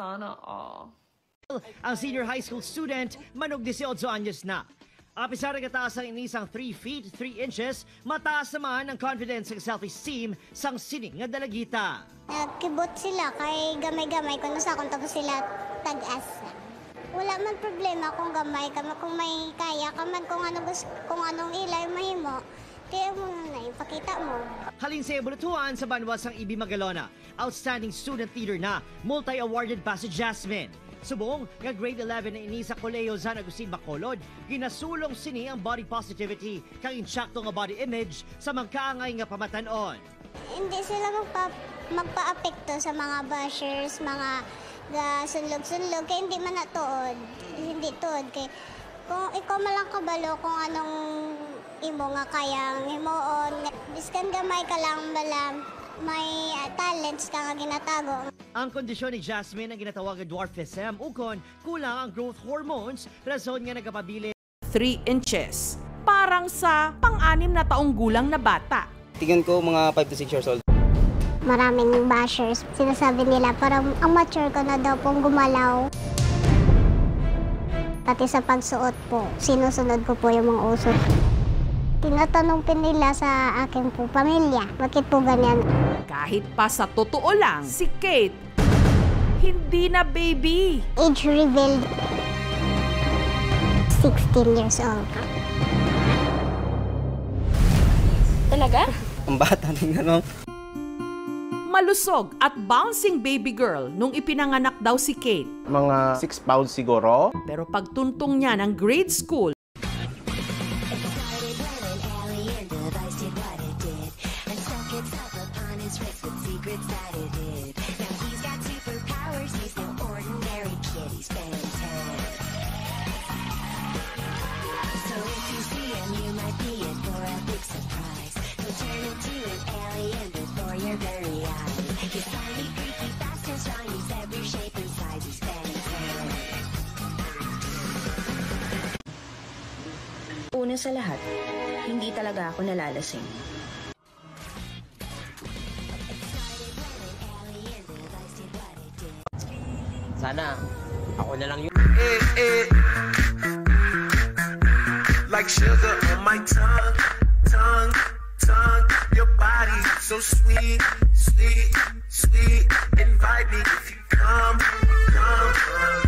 Sana all. Ang senior high school student, manog 18 anyos na. Apisar ng kataas ang inisang 3 feet 3 inches, mataas naman ang confidence ng self-esteem sang sining nga dalagita. Nagkibot sila kay gamay-gamay kung nasa akong tapos sila tag-as. Wala man problema kung gamay ka, kung may kaya ka man, kung anong ilay mahimo, kaya mo na ipakita mo. Halin sa ebolutuan sa banwasang Ibi Magalona, outstanding student leader na, multi-awarded pa si Jasmine. Subong nga grade 11 na ini sa Colegio San Agustin Bacolod, ginasulong sini ang body positivity kang insakto nga body image sa magkaangay nga pamatanon. Hindi sila magpa-apekto sa mga bashers, mga sunlog-sunlog, kaya hindi man natuod. Hindi tuod. Kaya kung ikaw malang kabalo kung anong imo nga kayang himuon, biskan gamay ka lang balang, may talents ka nga ginatago. Ang kondisyon ni Jasmine ang ginatawagan dwarfism ukon kulang ang growth hormones, rason nga nagapabili 3 inches. Parang sa pang-anim na taong gulang na bata. Tingin ko mga 5 to 6 years old. Maraming bashers. Sinasabi nila parang ang mature ko na daw pong gumalaw. Pati sa pagsuot po, sinusunod ko po yung mga uso. Tinatanong pa nila sa aking po pamilya, bakit po ganyan? Kahit pa sa totoo lang, si Kate, hindi na baby. Age revealed, 16 years old. Talaga? Ang bata ng ano. Malusog at bouncing baby girl nung ipinanganak daw si Kate. Mga 6 pounds siguro. Pero pagtuntong niya ng grade school, Una sa lahat, hindi talaga ako nalalasing. Sana ako na lang yun. Like sugar on my tongue, tongue, tongue. Your body so sweet, sweet, sweet. Invite me if you come, come.